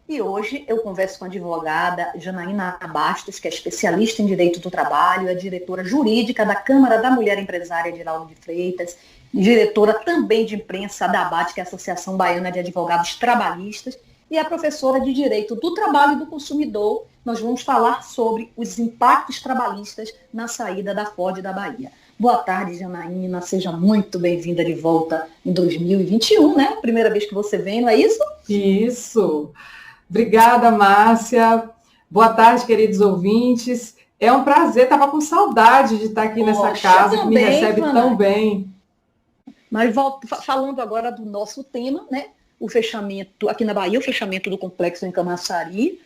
E hoje eu converso com a advogada Janaína Bastos, que é especialista em direito do trabalho, é diretora jurídica da Câmara da Mulher Empresária de Lauro de Freitas, diretora também de imprensa da ABAT, que é a Associação Baiana de Advogados Trabalhistas, e é professora de Direito do Trabalho e do Consumidor. Nós vamos falar sobre os impactos trabalhistas na saída da Ford da Bahia. Boa tarde, Janaína. Seja muito bem-vinda de volta em 2021, né? Primeira vez que você vem, não é isso? Isso. Obrigada, Márcia. Boa tarde, queridos ouvintes. É um prazer, estava com saudade de estar aqui nessa casa que me recebe tão bem. Mas falando agora do nosso tema, né? O fechamento, aqui na Bahia, o fechamento do complexo em Camaçari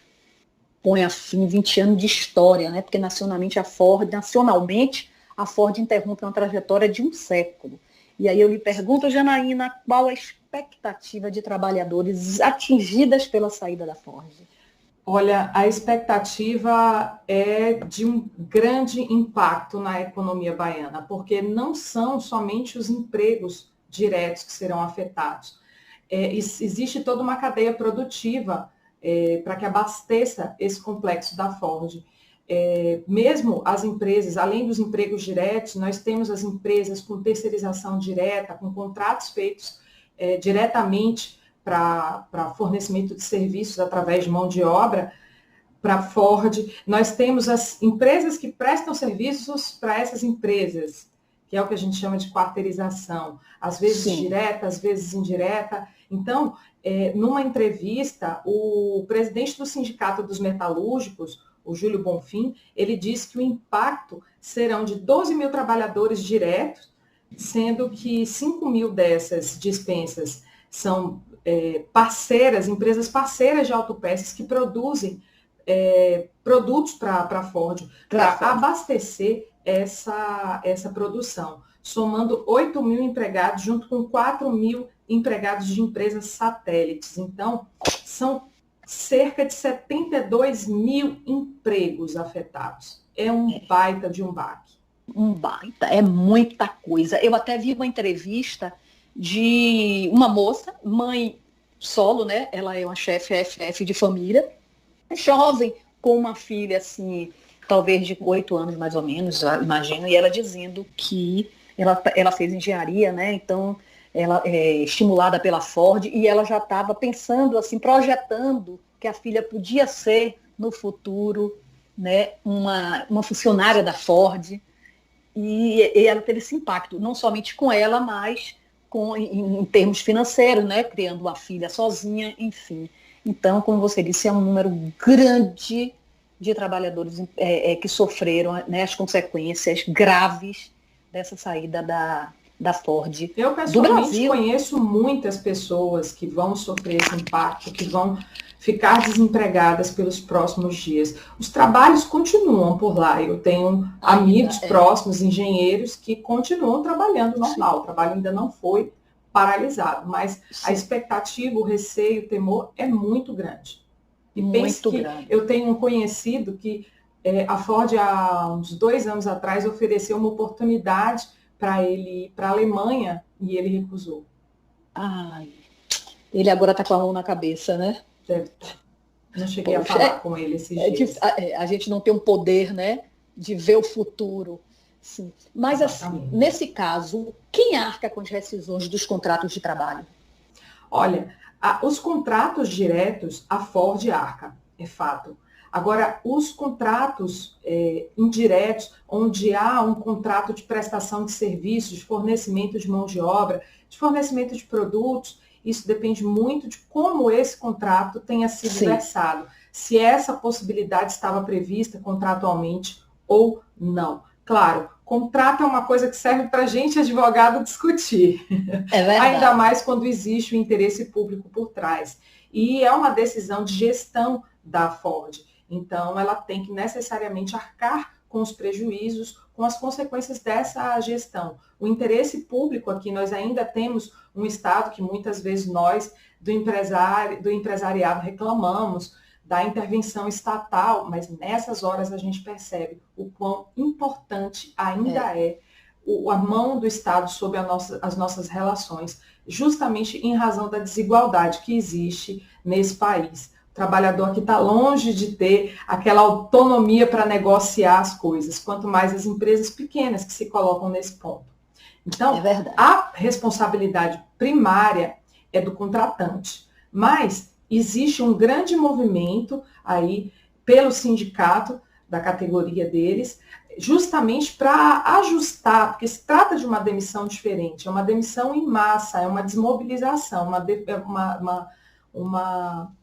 põe assim 20 anos de história, né? Porque nacionalmente a Ford interrompe uma trajetória de um século. E aí eu lhe pergunto, Janaína, qual a expectativa de trabalhadores atingidas pela saída da Ford? Olha, a expectativa é de um grande impacto na economia baiana, porque não são somente os empregos diretos que serão afetados. Existe toda uma cadeia produtiva para que abasteça esse complexo da Ford. Mesmo as empresas, além dos empregos diretos, nós temos as empresas com terceirização direta, com contratos feitos diretamente para fornecimento de serviços através de mão de obra para a Ford. Nós temos as empresas que prestam serviços para essas empresas, que é o que a gente chama de quarteirização, às vezes Sim. direta, às vezes indireta. Então, numa entrevista, o presidente do Sindicato dos Metalúrgicos, o Júlio Bonfim, ele disse que o impacto serão de 12 mil trabalhadores diretos, sendo que 5 mil dessas dispensas são empresas parceiras de autopeças que produzem produtos para a Ford, para abastecer essa produção, somando 8 mil empregados junto com 4 mil empregados de empresas satélites. Então, são cerca de 72 mil empregos afetados. É um baita de um baque. Um baita, é muita coisa. Eu até vi uma entrevista de uma moça, mãe solo, né? Ela é uma chefe FF de família, jovem, com uma filha assim, talvez de 8 anos mais ou menos, imagino, e ela dizendo que ela fez engenharia, né? Então, ela é estimulada pela Ford, e ela já estava pensando, assim, projetando que a filha podia ser, no futuro, né, uma funcionária da Ford, e ela teve esse impacto, não somente com ela, mas em termos financeiros, né, criando uma filha sozinha, enfim. Então, como você disse, é um número grande de trabalhadores que sofreram, né, as consequências graves dessa saída da Ford. Eu, pessoalmente, conheço muitas pessoas que vão sofrer esse impacto, que vão ficar desempregadas pelos próximos dias. Os trabalhos continuam por lá. Eu tenho amigos próximos, engenheiros, que continuam trabalhando normal. Sim. O trabalho ainda não foi paralisado, mas Sim. a expectativa, o receio, o temor é muito grande. E penso que eu tenho um conhecido que a Ford, há uns 2 anos atrás, ofereceu uma oportunidade para ele ir para a Alemanha e ele recusou. Ai, ele agora está com a mão na cabeça, né? Não cheguei a falar com ele esses dias. A gente não tem um poder, né, de ver o futuro. Sim. Mas, assim, nesse caso, quem arca com as rescisões dos contratos de trabalho? Olha, os contratos diretos, a Ford arca, é fato. Agora, os contratos indiretos, onde há um contrato de prestação de serviços, de fornecimento de mão de obra, de fornecimento de produtos, isso depende muito de como esse contrato tenha sido Sim. versado. Se essa possibilidade estava prevista contratualmente ou não. Claro, contrato é uma coisa que serve para a gente, advogado, discutir. É verdade. Ainda mais quando existe o interesse público por trás. E é uma decisão de gestão da Ford. Então, ela tem que necessariamente arcar com os prejuízos, com as consequências dessa gestão. O interesse público aqui, nós ainda temos um Estado que muitas vezes nós, do empresariado, reclamamos da intervenção estatal, mas nessas horas a gente percebe o quão importante ainda é a mão do Estado sobre as nossas relações, justamente em razão da desigualdade que existe nesse país. trabalhador que está longe de ter aquela autonomia para negociar as coisas, quanto mais as empresas pequenas que se colocam nesse ponto. Então, a responsabilidade primária é do contratante, mas existe um grande movimento aí pelo sindicato da categoria deles, justamente para ajustar, porque se trata de uma demissão diferente, é uma demissão em massa, é uma desmobilização, uma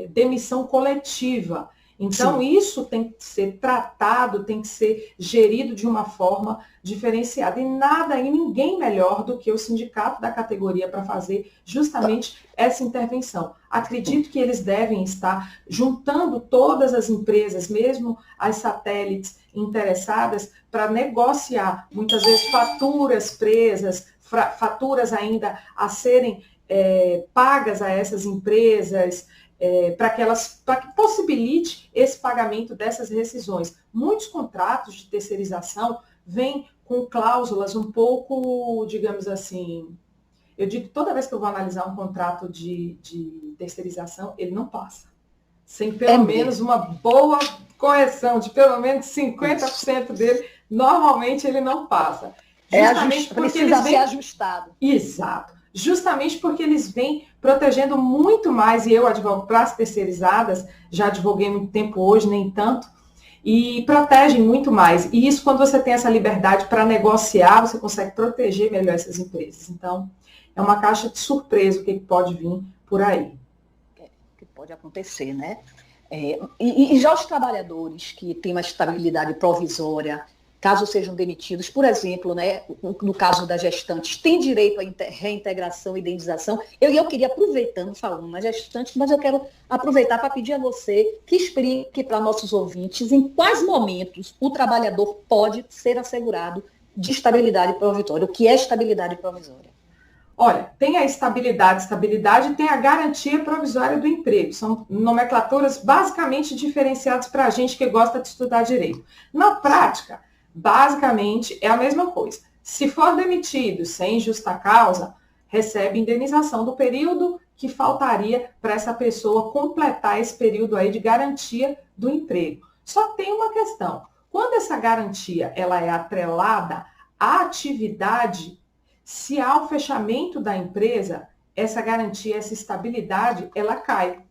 demissão coletiva. Então, sim, isso tem que ser tratado, tem que ser gerido de uma forma diferenciada. E nada e ninguém melhor do que o sindicato da categoria para fazer justamente essa intervenção. Acredito que eles devem estar juntando todas as empresas, mesmo as satélites interessadas, para negociar, muitas vezes, faturas presas, faturas ainda a serem pagas a essas empresas, para que possibilite esse pagamento dessas rescisões. Muitos contratos de terceirização vêm com cláusulas um pouco, digamos assim, eu digo que toda vez que eu vou analisar um contrato de terceirização, ele não passa. Sem pelo menos uma boa correção de pelo menos 50% dele, normalmente ele não passa. Precisa ser ajustado. Exato. Justamente porque eles vêm protegendo muito mais, e eu advogo para as terceirizadas, já advoguei muito tempo hoje, nem tanto, e protegem muito mais. E isso, quando você tem essa liberdade para negociar, você consegue proteger melhor essas empresas. Então, é uma caixa de surpresa o que pode vir por aí. O que pode acontecer, né? E já os trabalhadores que têm uma estabilidade provisória, caso sejam demitidos, por exemplo, né, no caso das gestantes, tem direito à reintegração e indenização. Eu queria, aproveitando, falando nas gestantes, mas eu quero aproveitar para pedir a você que explique para nossos ouvintes em quais momentos o trabalhador pode ser assegurado de estabilidade provisória. O que é estabilidade provisória? Olha, tem a estabilidade e tem a garantia provisória do emprego. São nomenclaturas basicamente diferenciadas para a gente que gosta de estudar direito. Na prática, basicamente, é a mesma coisa. Se for demitido sem justa causa, recebe indenização do período que faltaria para essa pessoa completar esse período aí de garantia do emprego. Só tem uma questão. Quando essa garantia ela é atrelada à atividade, se há o fechamento da empresa, essa garantia, essa estabilidade, ela cai.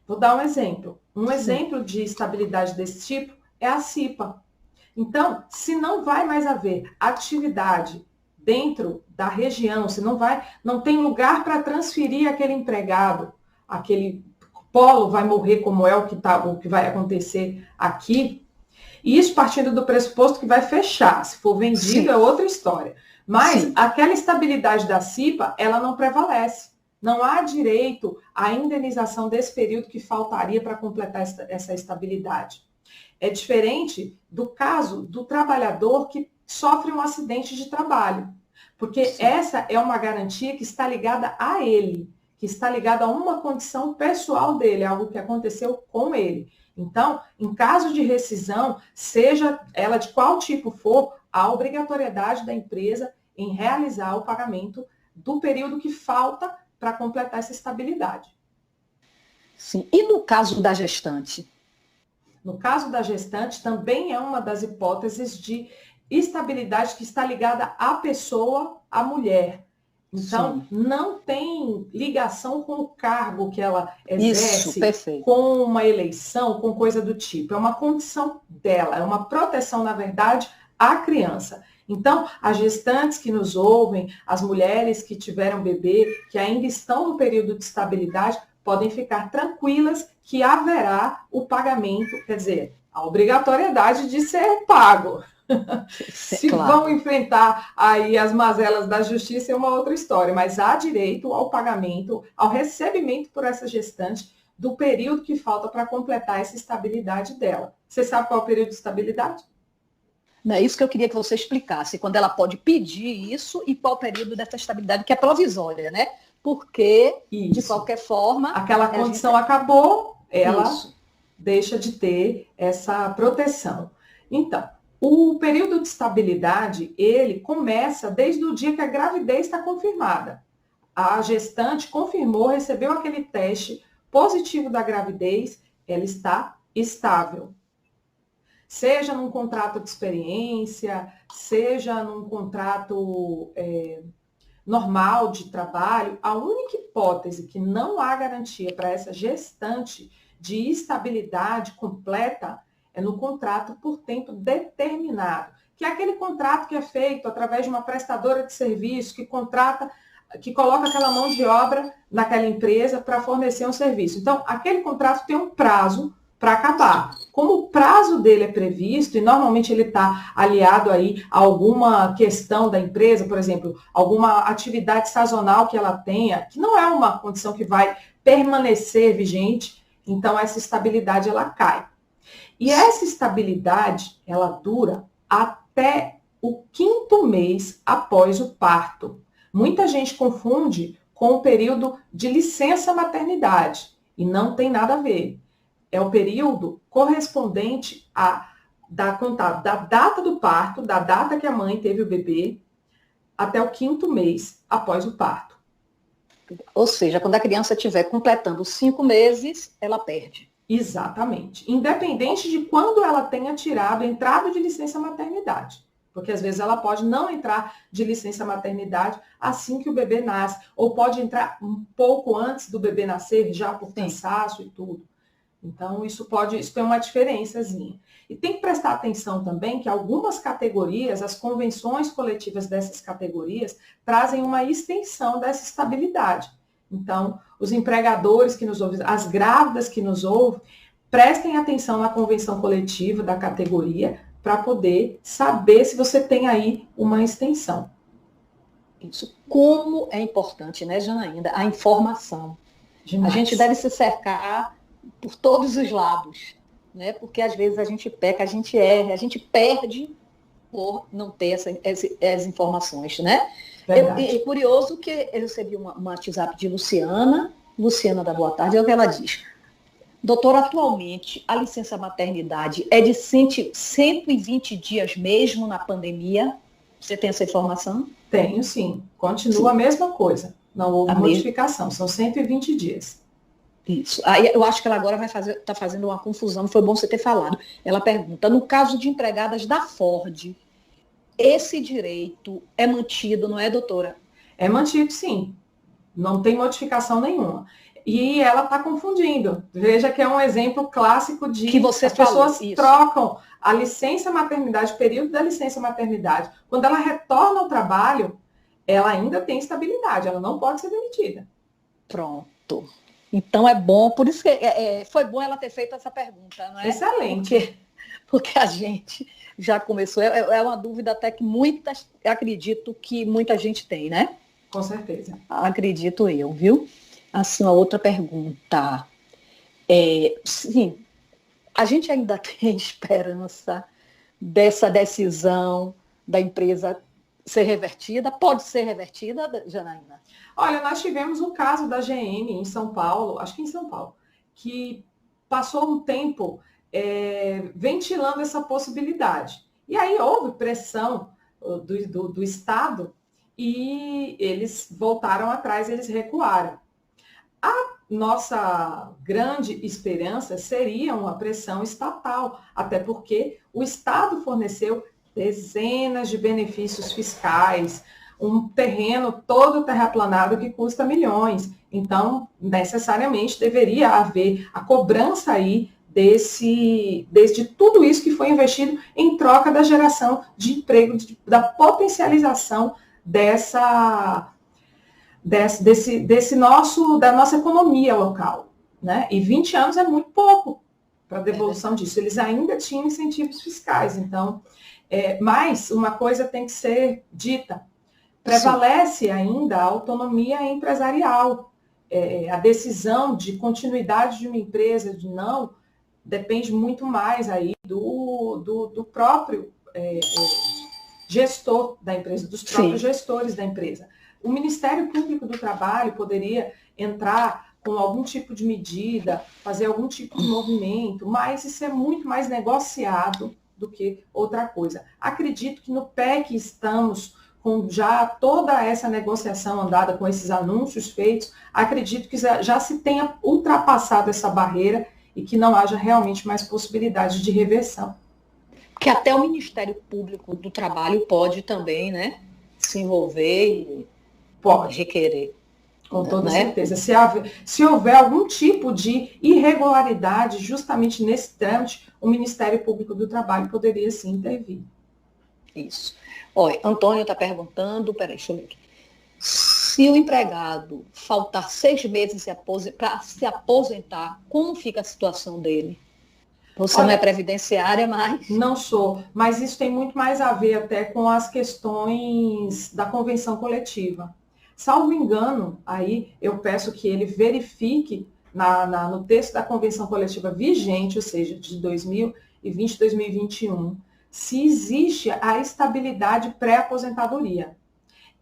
Vou dar um exemplo. Um exemplo de estabilidade desse tipo é a CIPA. Então, se não vai mais haver atividade dentro da região, se não tem lugar para transferir aquele empregado, aquele polo vai morrer como é o que vai acontecer aqui, e isso partindo do pressuposto que vai fechar, se for vendido sim, é outra história. Mas sim, aquela estabilidade da CIPA, ela não prevalece. Não há direito à indenização desse período que faltaria para completar essa estabilidade. É diferente do caso do trabalhador que sofre um acidente de trabalho, porque sim, essa é uma garantia que está ligada a ele, que está ligada a uma condição pessoal dele, algo que aconteceu com ele. Então, em caso de rescisão, seja ela de qual tipo for, há obrigatoriedade da empresa em realizar o pagamento do período que falta para completar essa estabilidade. Sim. E no caso da gestante? No caso da gestante, também é uma das hipóteses de estabilidade que está ligada à pessoa, à mulher. Então, sim, não tem ligação com o cargo que ela exerce, com uma eleição, com coisa do tipo. É uma condição dela, é uma proteção, na verdade, à criança. Então, as gestantes que nos ouvem, as mulheres que tiveram bebê, que ainda estão no período de estabilidade, podem ficar tranquilas que haverá o pagamento, quer dizer, a obrigatoriedade de ser pago. Se claro, vão enfrentar aí as mazelas da justiça é uma outra história, mas há direito ao pagamento, ao recebimento por essa gestante do período que falta para completar essa estabilidade dela. Você sabe qual é o período de estabilidade? Não é isso que eu queria que você explicasse, quando ela pode pedir isso e qual o período dessa estabilidade, que é provisória, né? Porque, isso, de qualquer forma... Aquela condição acabou, ela isso, deixa de ter essa proteção. Então, o período de estabilidade, ele começa desde o dia que a gravidez está confirmada. A gestante confirmou, recebeu aquele teste positivo da gravidez, ela está estável. Seja num contrato de experiência, seja num contrato normal de trabalho, a única hipótese que não há garantia para essa gestante de estabilidade completa é no contrato por tempo determinado, que é aquele contrato que é feito através de uma prestadora de serviço que contrata, que coloca aquela mão de obra naquela empresa para fornecer um serviço. Então, aquele contrato tem um prazo para acabar. Como o prazo dele é previsto, e normalmente ele está aliado aí a alguma questão da empresa, por exemplo, alguma atividade sazonal que ela tenha, que não é uma condição que vai permanecer vigente, então essa estabilidade ela cai. E essa estabilidade, ela dura até o 5º mês após o parto. Muita gente confunde com o período de licença maternidade, e não tem nada a ver. É o período correspondente da data do parto, da data que a mãe teve o bebê, até o 5º mês após o parto. Ou seja, quando a criança estiver completando 5 meses, ela perde. Exatamente. Independente de quando ela tenha entrado de licença maternidade. Porque às vezes ela pode não entrar de licença maternidade assim que o bebê nasce. Ou pode entrar um pouco antes do bebê nascer, já por cansaço e tudo. Então, isso tem uma diferençazinha. E tem que prestar atenção também que algumas categorias, as convenções coletivas dessas categorias, trazem uma extensão dessa estabilidade. Então, os empregadores que nos ouvem, as grávidas que nos ouvem, prestem atenção na convenção coletiva da categoria para poder saber se você tem aí uma extensão. Isso. Como é importante, né, Janaína, a informação. Demais. A gente deve se cercar por todos os lados, né? Porque às vezes a gente peca, a gente erra, a gente perde por não ter essas informações, né? É curioso que eu recebi uma WhatsApp de Luciana da Boa Tarde, é o que ela diz. Doutora, atualmente a licença maternidade é de 120 dias mesmo na pandemia? Você tem essa informação? Tenho, sim. Continua a mesma coisa. Não houve modificação, são 120 dias. Isso. Aí eu acho que ela agora está fazendo uma confusão, foi bom você ter falado. Ela pergunta, no caso de empregadas da Ford, esse direito é mantido, não é, doutora? É mantido, sim. Não tem modificação nenhuma. E ela está confundindo. Veja que é um exemplo clássico de que você as pessoas trocam a licença maternidade, o período da licença maternidade. Quando ela retorna ao trabalho, ela ainda tem estabilidade, ela não pode ser demitida. Pronto. Então é bom, por isso que foi bom ela ter feito essa pergunta, não é? Excelente. Porque a gente já começou, é uma dúvida até que acredito que muita gente tem, né? Com certeza. Acredito eu, viu? Assim, uma outra pergunta. Sim, a gente ainda tem esperança dessa decisão da empresa ser revertida? Pode ser revertida, Janaína? Olha, nós tivemos um caso da GM em São Paulo, acho que em São Paulo, que passou um tempo ventilando essa possibilidade. E aí houve pressão do Estado e eles voltaram atrás, eles recuaram. A nossa grande esperança seria uma pressão estatal, até porque o Estado forneceu dezenas de benefícios fiscais, um terreno todo terraplanado que custa milhões. Então, necessariamente, deveria haver a cobrança aí de tudo isso que foi investido em troca da geração de emprego, da potencialização da nossa economia local. Né? E 20 anos é muito pouco para a devolução disso. Eles ainda tinham incentivos fiscais. Então, mas uma coisa tem que ser dita. Prevalece ainda a autonomia empresarial. A decisão de continuidade de uma empresa, de não, depende muito mais aí do próprio gestor da empresa, dos próprios gestores da empresa. O Ministério Público do Trabalho poderia entrar com algum tipo de medida, fazer algum tipo de movimento, mas isso é muito mais negociado do que outra coisa. Acredito que no pé que estamos com já toda essa negociação andada, com esses anúncios feitos, acredito que já se tenha ultrapassado essa barreira e que não haja realmente mais possibilidade de reversão. Porque até o Ministério Público do Trabalho pode também, né, se envolver e pode requerer. Com toda certeza. Se houver algum tipo de irregularidade justamente nesse trâmite, o Ministério Público do Trabalho poderia sim intervir. Isso. Olha, Antônio está perguntando, peraí, deixa eu ver aqui. Se o empregado faltar 6 meses para se aposentar, como fica a situação dele? Você não é previdenciária, mas... Não sou, mas isso tem muito mais a ver até com as questões da convenção coletiva. Salvo engano, aí eu peço que ele verifique no texto da convenção coletiva vigente, ou seja, de 2020 2021, se existe a estabilidade pré-aposentadoria.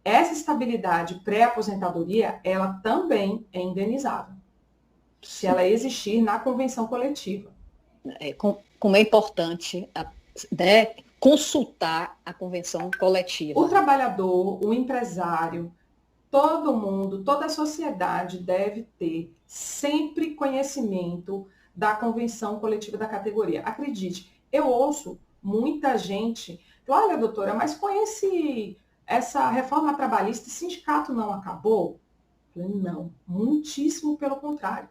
Essa estabilidade pré-aposentadoria, ela também é indenizável, se ela existir na convenção coletiva. Como é importante consultar a convenção coletiva. O trabalhador, o empresário, todo mundo, toda a sociedade deve ter sempre conhecimento da convenção coletiva da categoria. Acredite, eu ouço muita gente, olha, doutora, mas com essa reforma trabalhista, o sindicato não acabou? Não, muitíssimo pelo contrário.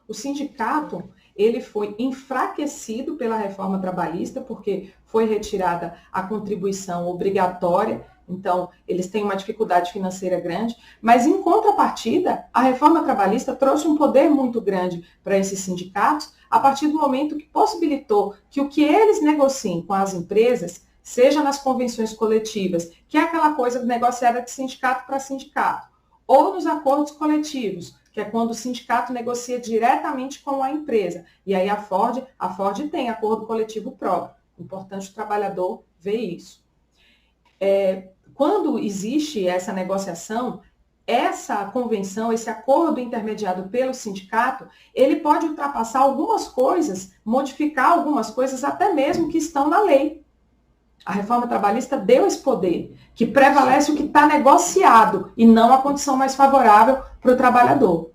O sindicato, ele foi enfraquecido pela reforma trabalhista, porque foi retirada a contribuição obrigatória, então eles têm uma dificuldade financeira grande, mas em contrapartida, a reforma trabalhista trouxe um poder muito grande para esses sindicatos, a partir do momento que possibilitou que o que eles negociem com as empresas, seja nas convenções coletivas, que é aquela coisa negociada de sindicato para sindicato, ou nos acordos coletivos, que é quando o sindicato negocia diretamente com a empresa. E aí a Ford tem acordo coletivo próprio. Importante o trabalhador ver isso. Quando existe essa negociação, essa convenção, esse acordo intermediado pelo sindicato, ele pode ultrapassar algumas coisas, modificar algumas coisas, até mesmo que estão na lei. A reforma trabalhista deu esse poder, que prevalece o que está negociado e não a condição mais favorável para o trabalhador.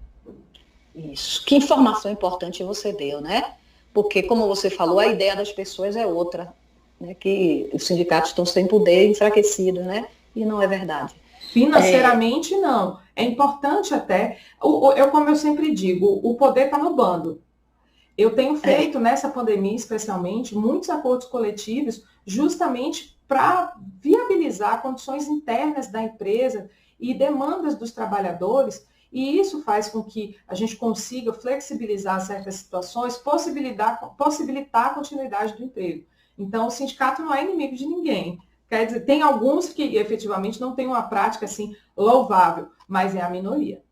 Isso. Que informação importante você deu, né? Porque, como você falou, a ideia das pessoas é outra, né? Que os sindicatos estão sem poder, enfraquecidos, né? E não é verdade. Financeiramente, não. É importante até, como eu sempre digo, o poder está no bando. Eu tenho feito, nessa pandemia especialmente, muitos acordos coletivos justamente para viabilizar condições internas da empresa e demandas dos trabalhadores, e isso faz com que a gente consiga flexibilizar certas situações, possibilitar a continuidade do emprego. Então, o sindicato não é inimigo de ninguém. Quer dizer, tem alguns que efetivamente não têm uma prática assim louvável, mas é a minoria.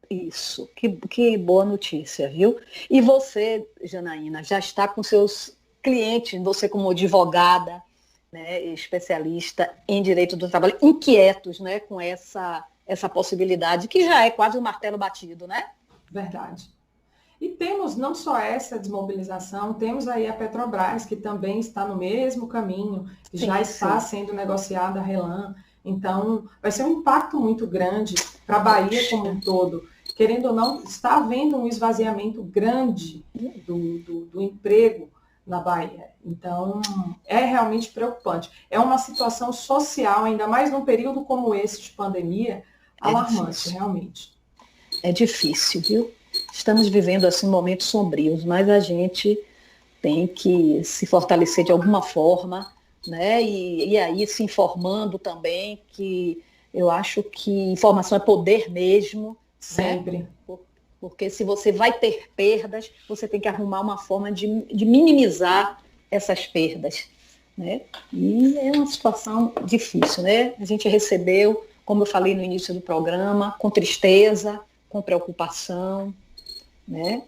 Isso, que boa notícia, viu? E você, Janaína, já está com seus clientes, você como advogada, né, especialista em direito do trabalho, inquietos, né, com essa possibilidade, que já é quase um martelo batido, né? Verdade. E temos não só essa desmobilização, temos aí a Petrobras, que também está no mesmo caminho, já está sendo negociada a RELAM. Então, vai ser um impacto muito grande para a Bahia como um todo. Querendo ou não, está havendo um esvaziamento grande do emprego na Bahia. Então, é realmente preocupante. É uma situação social, ainda mais num período como esse de pandemia, alarmante, realmente. É difícil, viu? Estamos vivendo assim momentos sombrios, mas a gente tem que se fortalecer de alguma forma, né? E aí se informando também, que eu acho que informação é poder mesmo. Sempre. Né? Porque se você vai ter perdas, você tem que arrumar uma forma de minimizar essas perdas. Né? E é uma situação difícil, né? A gente recebeu, como eu falei no início do programa, com tristeza, com preocupação, né?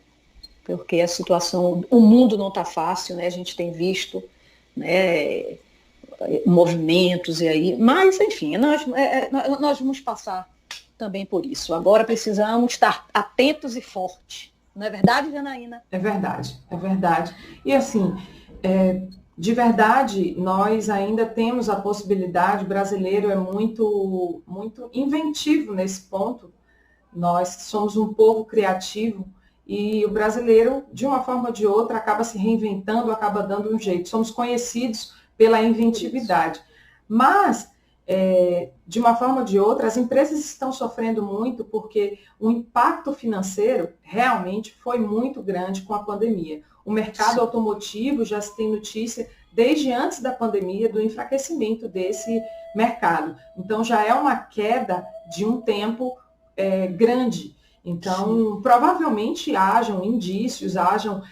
Porque a situação, o mundo não está fácil, né? A gente tem visto, né, movimentos e aí, mas enfim, nós vamos passar também por isso. Agora precisamos estar atentos e fortes. Não é verdade, Janaína? É verdade, é verdade. E assim, De verdade, nós ainda temos a possibilidade, o brasileiro é muito, muito inventivo nesse ponto, nós somos um povo criativo e o brasileiro, de uma forma ou de outra, acaba se reinventando, acaba dando um jeito. Somos conhecidos pela inventividade. Mas, de uma forma ou de outra, as empresas estão sofrendo muito porque o impacto financeiro realmente foi muito grande com a pandemia. O mercado automotivo já se tem notícia desde antes da pandemia do enfraquecimento desse mercado. Então, já é uma queda de um tempo grande. Então, provavelmente hajam indícios, hajam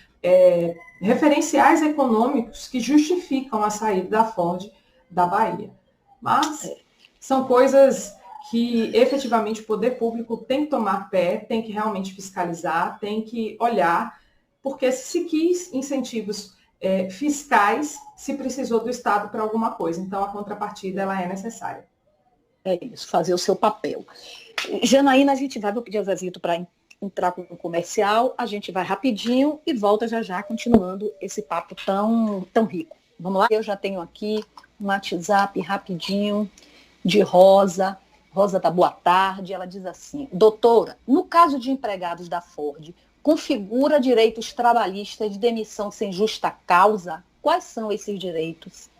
referenciais econômicos que justificam a saída da Ford da Bahia. Mas são coisas que efetivamente o poder público tem que tomar pé, tem que realmente fiscalizar, tem que olhar, porque se quis incentivos fiscais, se precisou do Estado para alguma coisa. Então, a contrapartida ela é necessária. É isso, fazer o seu papel. Janaína, a gente vai, vou pedir ao Zezito para entrar com o comercial, a gente vai rapidinho e volta já já, continuando esse papo tão rico. Vamos lá? Eu já tenho aqui um WhatsApp rapidinho de Rosa. Rosa da boa tarde, ela diz assim: doutora, no caso de empregados da Ford, configura direitos trabalhistas de demissão sem justa causa? Quais são esses direitos?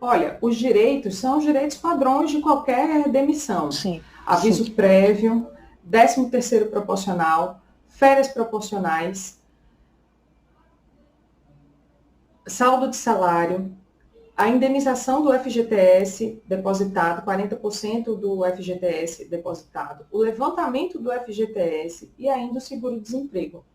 Olha, os direitos são os direitos padrões de qualquer demissão. Sim. Aviso prévio, 13º proporcional, férias proporcionais, saldo de salário, a indenização do FGTS depositado, 40% do FGTS depositado, o levantamento do FGTS e ainda o seguro-desemprego.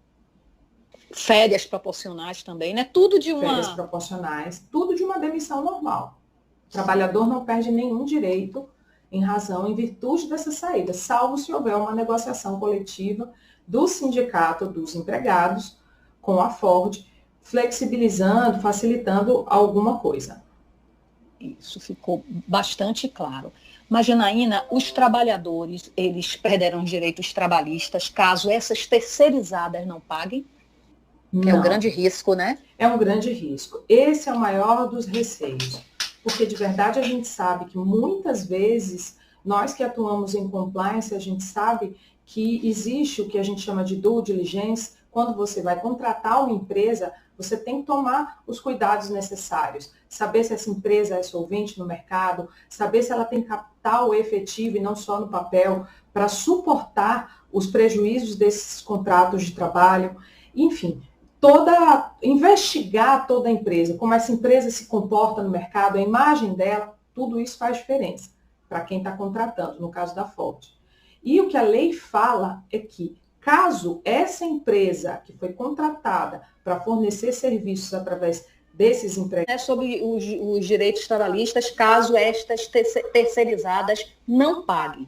Férias proporcionais também, né? Tudo de uma... Férias proporcionais, tudo de uma demissão normal. O trabalhador não perde nenhum direito em virtude dessa saída, salvo se houver uma negociação coletiva do sindicato dos empregados com a Ford, flexibilizando, facilitando alguma coisa. Isso ficou bastante claro. Mas, Janaína, os trabalhadores, eles perderão direitos trabalhistas caso essas terceirizadas não paguem? Não. É um grande risco, né? É um grande risco. Esse é o maior dos receios. Porque, de verdade, a gente sabe que muitas vezes, nós que atuamos em compliance, a gente sabe que existe o que a gente chama de due diligence. Quando você vai contratar uma empresa, você tem que tomar os cuidados necessários. Saber se essa empresa é solvente no mercado, saber se ela tem capital efetivo e não só no papel, para suportar os prejuízos desses contratos de trabalho. Enfim, investigar toda a empresa, como essa empresa se comporta no mercado, a imagem dela, tudo isso faz diferença para quem está contratando, no caso da Ford. E o que a lei fala é que, caso essa empresa que foi contratada para fornecer serviços através desses empregados... É sobre os direitos trabalhistas, caso estas terceirizadas não paguem.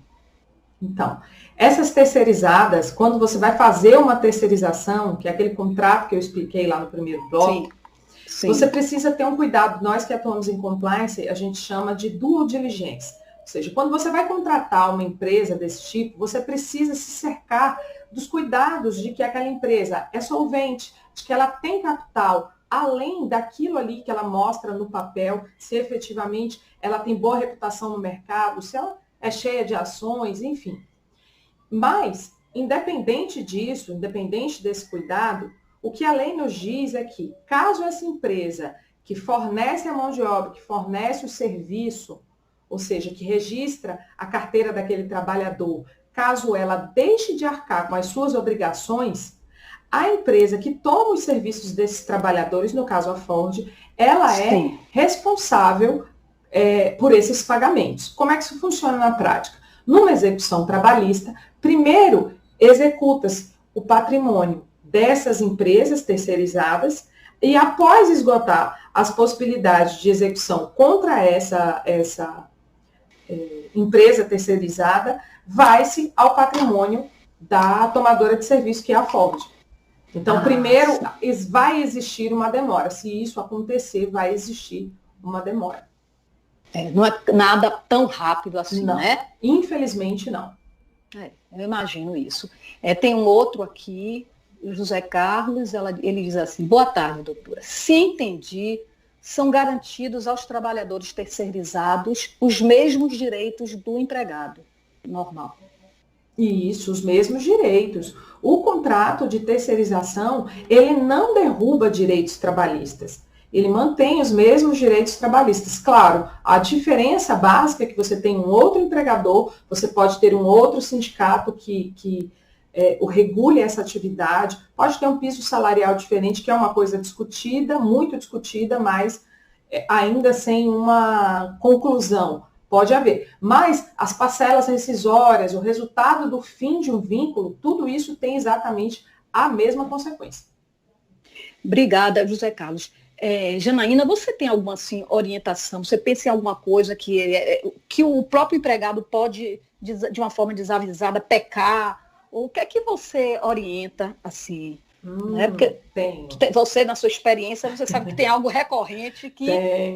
Então, essas terceirizadas, quando você vai fazer uma terceirização, que é aquele contrato que eu expliquei lá no primeiro bloco, sim. Você precisa ter um cuidado. Nós que atuamos em compliance, a gente chama de due diligence. Ou seja, quando você vai contratar uma empresa desse tipo, você precisa se cercar dos cuidados de que aquela empresa é solvente, de que ela tem capital, além daquilo ali que ela mostra no papel, se efetivamente ela tem boa reputação no mercado, se ela é cheia de ações, enfim. Mas, independente disso, independente desse cuidado, o que a lei nos diz é que, caso essa empresa que fornece a mão de obra, que fornece o serviço, ou seja, que registra a carteira daquele trabalhador, caso ela deixe de arcar com as suas obrigações, a empresa que toma os serviços desses trabalhadores, no caso a Ford, ela é responsável por esses pagamentos. Como é que isso funciona na prática? Numa execução trabalhista, primeiro executa-se o patrimônio dessas empresas terceirizadas e após esgotar as possibilidades de execução contra essa empresa terceirizada, vai-se ao patrimônio da tomadora de serviço, que é a Ford. Então, primeiro vai existir uma demora. Se isso acontecer, vai existir uma demora. Não é nada tão rápido assim, não, né? Infelizmente, não. Eu imagino isso. Tem um outro aqui, José Carlos, ele diz assim: boa tarde, doutora. Se entendi, são garantidos aos trabalhadores terceirizados os mesmos direitos do empregado normal. Isso, os mesmos direitos. O contrato de terceirização, ele não derruba direitos trabalhistas. Ele mantém os mesmos direitos trabalhistas. Claro, a diferença básica é que você tem um outro empregador, você pode ter um outro sindicato que o regule essa atividade, pode ter um piso salarial diferente, que é uma coisa discutida, muito discutida, mas ainda sem uma conclusão. Pode haver. Mas as parcelas rescisórias, o resultado do fim de um vínculo, tudo isso tem exatamente a mesma consequência. Obrigada, José Carlos. Janaína, você tem alguma assim, orientação? Você pensa em alguma coisa que o próprio empregado pode, de uma forma desavisada, pecar? Ou o que é que você orienta, assim? Né? Porque você, na sua experiência, você sabe que tem algo recorrente que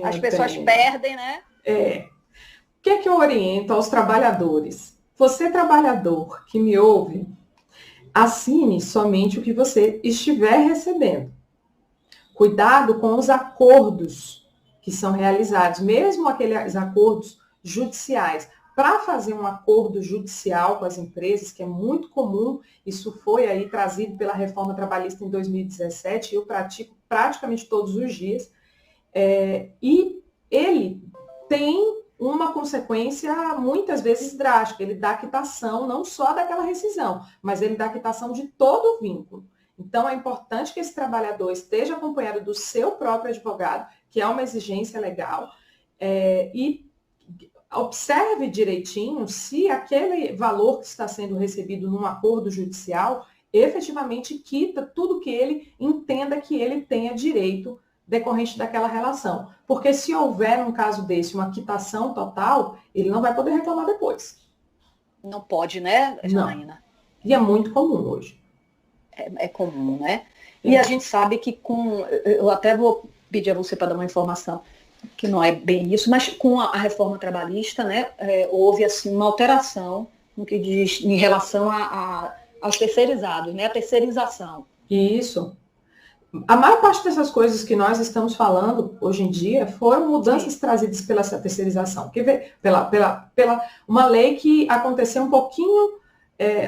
as pessoas perdem, né? O que é que eu oriento aos trabalhadores? Você, trabalhador que me ouve, assine somente o que você estiver recebendo. Cuidado com os acordos que são realizados, mesmo aqueles acordos judiciais. Para fazer um acordo judicial com as empresas, que é muito comum, isso foi aí trazido pela reforma trabalhista em 2017, eu pratico praticamente todos os dias, e ele tem uma consequência muitas vezes drástica. Ele dá quitação não só daquela rescisão, mas ele dá quitação de todo o vínculo. Então, é importante que esse trabalhador esteja acompanhado do seu próprio advogado, que é uma exigência legal, e observe direitinho se aquele valor que está sendo recebido num acordo judicial efetivamente quita tudo que ele entenda que ele tenha direito decorrente daquela relação. Porque se houver, num caso desse, uma quitação total, ele não vai poder reclamar depois. Não pode, né, Janaína? Não. E é muito comum hoje. É comum, né? E a gente sabe que eu até vou pedir a você para dar uma informação, que não é bem isso, mas com a reforma trabalhista, né, houve assim, uma alteração no que diz em relação aos terceirizados, né, a terceirização. Isso. A maior parte dessas coisas que nós estamos falando hoje em dia foram mudanças trazidas pela terceirização, pela uma lei que aconteceu um pouquinho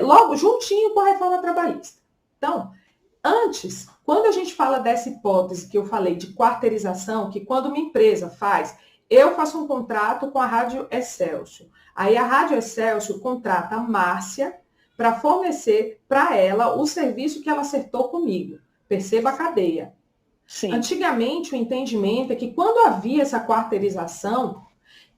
logo juntinho com a reforma trabalhista. Então, antes, quando a gente fala dessa hipótese que eu falei de quarteirização, que quando uma empresa faz, eu faço um contrato com a Rádio Excelsior. Aí a Rádio Excelsior contrata a Márcia para fornecer para ela o serviço que ela acertou comigo. Perceba a cadeia. Sim. Antigamente, o entendimento é que quando havia essa quarteirização,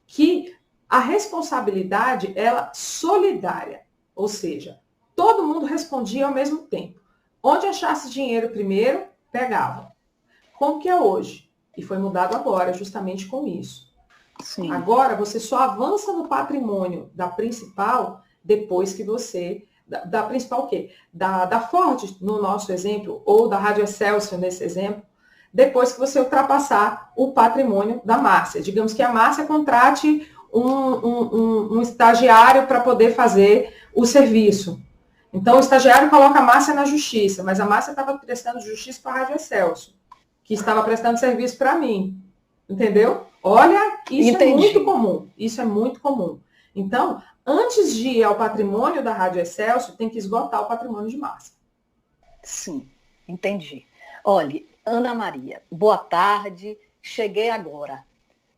que a responsabilidade era solidária, ou seja, todo mundo respondia ao mesmo tempo. Onde achasse dinheiro primeiro, pegava. Como que é hoje? E foi mudado agora, justamente com isso. Sim. Agora, você só avança no patrimônio da principal depois que você... Da principal o quê? Da Ford, no nosso exemplo, ou da Rádio Excelsior, nesse exemplo, depois que você ultrapassar o patrimônio da Márcia. Digamos que a Márcia contrate um estagiário para poder fazer o serviço. Então, o estagiário coloca a Márcia na justiça, mas a Márcia estava prestando justiça para a Rádio Excelsior, que estava prestando serviço para mim. Entendeu? Olha, isso Entendi. É muito comum. Isso é muito comum. Então, antes de ir ao patrimônio da Rádio Excelsior, tem que esgotar o patrimônio de Márcia. Sim, entendi. Olha, Ana Maria, boa tarde. Cheguei agora.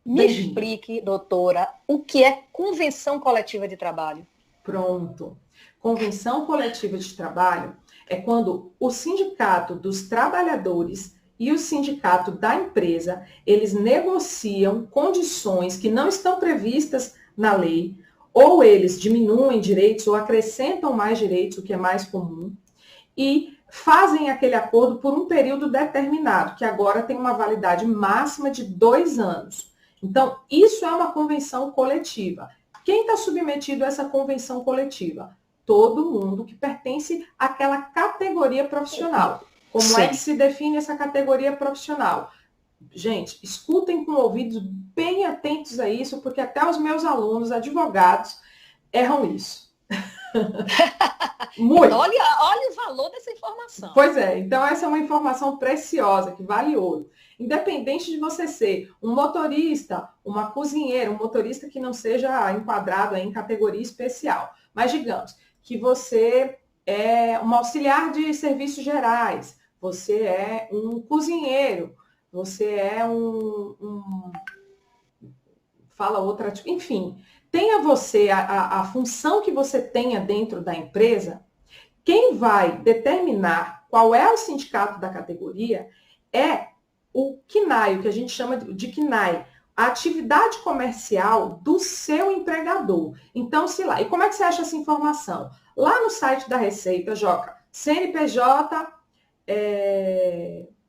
Me explique, doutora, o que é convenção coletiva de trabalho? Pronto. Convenção coletiva de trabalho é quando o sindicato dos trabalhadores e o sindicato da empresa, eles negociam condições que não estão previstas na lei, ou eles diminuem direitos ou acrescentam mais direitos, o que é mais comum, e fazem aquele acordo por um período determinado, que agora tem uma validade máxima de 2 anos. Então, isso é uma convenção coletiva. Quem está submetido a essa convenção coletiva? Todo mundo que pertence àquela categoria profissional. Como Sim. é que se define essa categoria profissional? Gente, escutem com ouvidos bem atentos a isso, porque até os meus alunos, advogados, erram isso. Muito. Então, olha o valor dessa informação. Pois é, então essa é uma informação preciosa, que vale ouro. Independente de você ser um motorista, uma cozinheira, um motorista que não seja enquadrado em categoria especial, mas digamos que você é um auxiliar de serviços gerais, você é um cozinheiro, você é fala outra, enfim, tenha você a função que você tenha dentro da empresa. Quem vai determinar qual é o sindicato da categoria é o CNAE, o que a gente chama de CNAE, a atividade comercial do seu empregador. Então, se lá, e como é que você acha essa informação? Lá no site da Receita, Joca, CNPJ,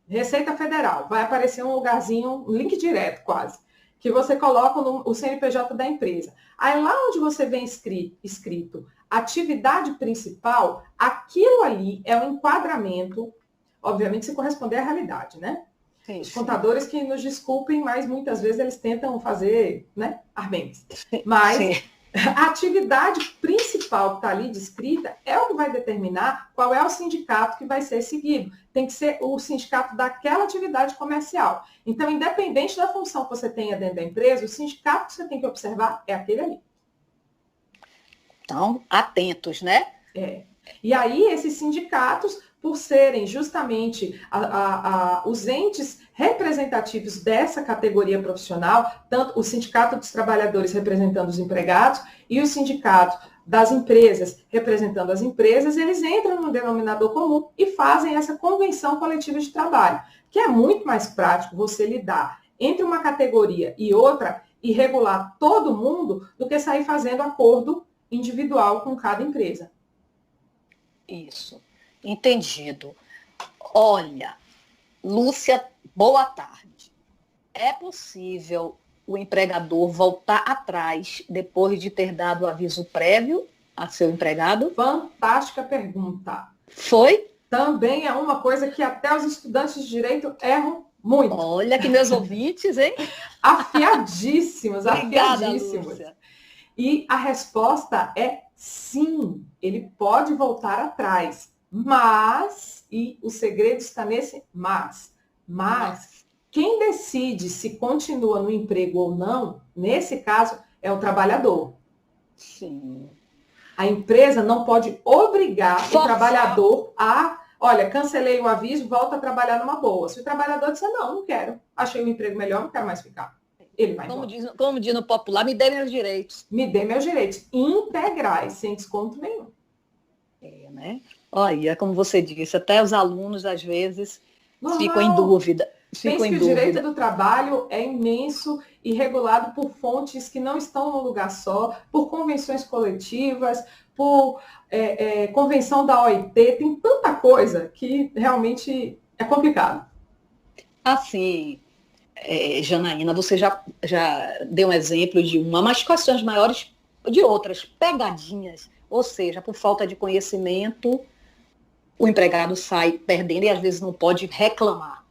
Receita Federal, vai aparecer um lugarzinho, um link direto quase, que você coloca o CNPJ da empresa. Aí lá onde você vê escrito atividade principal, aquilo ali é um enquadramento, obviamente se corresponder à realidade, né? Sim, os contadores que nos desculpem, mas muitas vezes eles tentam fazer, né, arbenz. Mas sim, a atividade principal que está ali descrita é o que vai determinar qual é o sindicato que vai ser seguido. Tem que ser o sindicato daquela atividade comercial. Então, independente da função que você tenha dentro da empresa, o sindicato que você tem que observar é aquele ali. Então, atentos, né? E aí, esses sindicatos, por serem justamente os entes representativos dessa categoria profissional, tanto o Sindicato dos Trabalhadores representando os empregados e o Sindicato das Empresas representando as empresas, eles entram no denominador comum e fazem essa convenção coletiva de trabalho, que é muito mais prático você lidar entre uma categoria e outra e regular todo mundo do que sair fazendo acordo individual com cada empresa. Isso, entendido. Olha, Lúcia, boa tarde. É possível o empregador voltar atrás depois de ter dado aviso prévio a seu empregado? Fantástica pergunta. Foi? Também é uma coisa que até os estudantes de direito erram muito. Olha que meus ouvintes, hein? Afiadíssimos, Obrigada, afiadíssimos. Lúcia. E a resposta é sim, ele pode voltar atrás. Mas, e o segredo está nesse mas, quem decide se continua no emprego ou não, nesse caso, é o trabalhador. Sim. A empresa não pode obrigar o trabalhador a, olha, cancelei o aviso, volta a trabalhar numa boa. Se o trabalhador disser, não quero, achei um emprego melhor, não quero mais ficar. Ele vai embora. Como diz no popular, me dê meus direitos. Me dê meus direitos integrais, sem desconto nenhum. Né? Olha, como você disse, até os alunos, às vezes, ficam em dúvida. Pense que o direito do trabalho é imenso e regulado por fontes que não estão num lugar só, por convenções coletivas, por convenção da OIT, tem tanta coisa que realmente é complicado. Assim, Janaína, você já deu um exemplo de uma, mas quais são as maiores de outras pegadinhas? Ou seja, por falta de conhecimento, o empregado sai perdendo e às vezes não pode reclamar.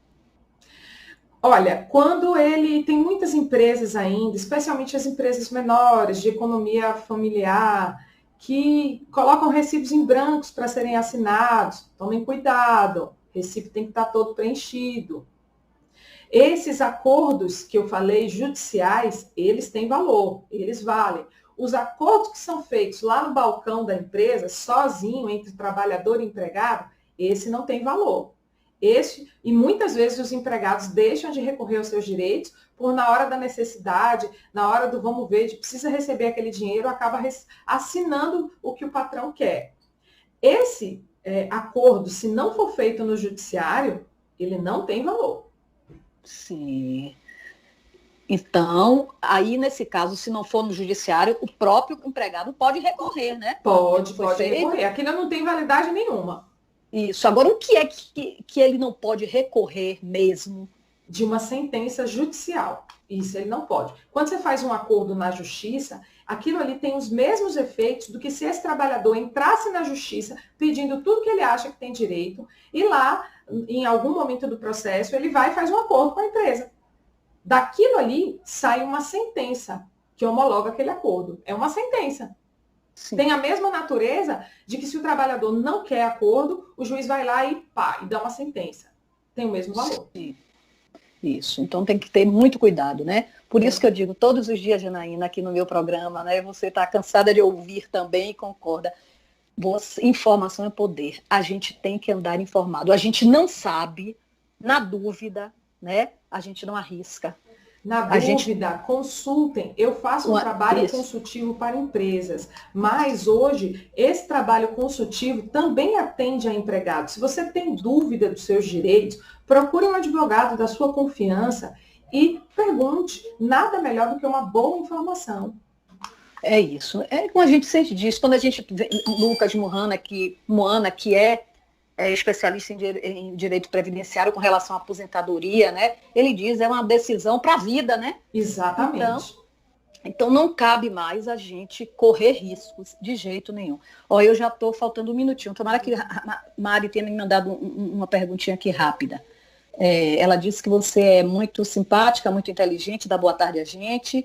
Olha, quando ele tem muitas empresas ainda, especialmente as empresas menores, de economia familiar, que colocam recibos em brancos para serem assinados, tomem cuidado, o recibo tem que estar todo preenchido. Esses acordos que eu falei, judiciais, eles têm valor, eles valem. Os acordos que são feitos lá no balcão da empresa, sozinho, entre trabalhador e empregado, esse não tem valor. E muitas vezes os empregados deixam de recorrer aos seus direitos por, na hora da necessidade, na hora do vamos ver, de precisa receber aquele dinheiro, acaba assinando o que o patrão quer. Esse acordo, se não for feito no judiciário, ele não tem valor. Sim. Então, aí nesse caso, se não for no judiciário, o próprio empregado pode recorrer, né? Pode recorrer. Aquilo não tem validade nenhuma. Isso. Agora, o que é que ele não pode recorrer mesmo? De uma sentença judicial. Isso ele não pode. Quando você faz um acordo na justiça, aquilo ali tem os mesmos efeitos do que se esse trabalhador entrasse na justiça pedindo tudo que ele acha que tem direito e lá, em algum momento do processo, ele vai e faz um acordo com a empresa. Daquilo ali sai uma sentença que homologa aquele acordo. É uma sentença. tem a mesma natureza de que se o trabalhador não quer acordo, o juiz vai lá e dá uma sentença. Tem o mesmo valor. Sim. Isso, então tem que ter muito cuidado, né? Por isso que eu digo todos os dias, Janaína, aqui no meu programa, né? Você está cansada de ouvir também e concorda. Informação é poder. A gente tem que andar informado. A gente não sabe, na dúvida, né? A gente não arrisca. Na dúvida, consultem. Eu faço um trabalho consultivo para empresas, mas hoje esse trabalho consultivo também atende a empregados. Se você tem dúvida dos seus direitos, procure um advogado da sua confiança e pergunte. Nada melhor do que uma boa informação. É isso. É como a gente sempre diz, quando a gente vê Lucas Moana, que é especialista em direito previdenciário com relação à aposentadoria, né? Ele diz é uma decisão para a vida, né? Exatamente. Então não cabe mais a gente correr riscos de jeito nenhum. Ó, eu já estou faltando um minutinho. Tomara que a Mari tenha me mandado uma perguntinha aqui rápida. Ela disse que você é muito simpática, muito inteligente, dá boa tarde a gente.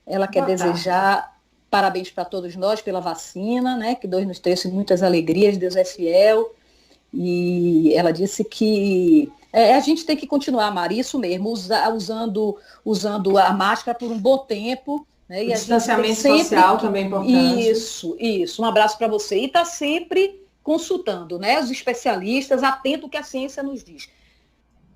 Ela quer desejar parabéns para todos nós pela vacina, né? Que Deus nos trouxe muitas alegrias, Deus é fiel. E ela disse que a gente tem que continuar, Mari, isso mesmo, usando a máscara por um bom tempo. Né? E o distanciamento social também é importante. Isso. Um abraço para você. E está sempre consultando, né, os especialistas, atento ao que a ciência nos diz.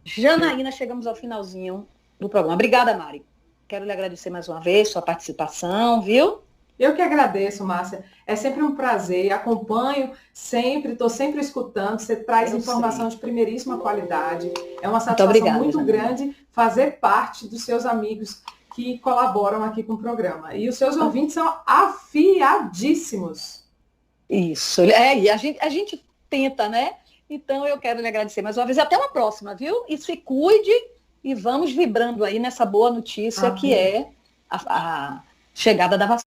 Janaína, chegamos ao finalzinho do programa. Obrigada, Mari. Quero lhe agradecer mais uma vez sua participação, viu? Eu que agradeço, Márcia. É sempre um prazer. Acompanho sempre, estou sempre escutando. Você traz informação de primeiríssima qualidade. É uma satisfação muito grande fazer parte dos seus amigos que colaboram aqui com o programa. E os seus ouvintes são afiadíssimos. Isso. E a gente tenta, né? Então eu quero lhe agradecer mais uma vez. Até uma próxima, viu? E se cuide e vamos vibrando aí nessa boa notícia que é a chegada da vacina.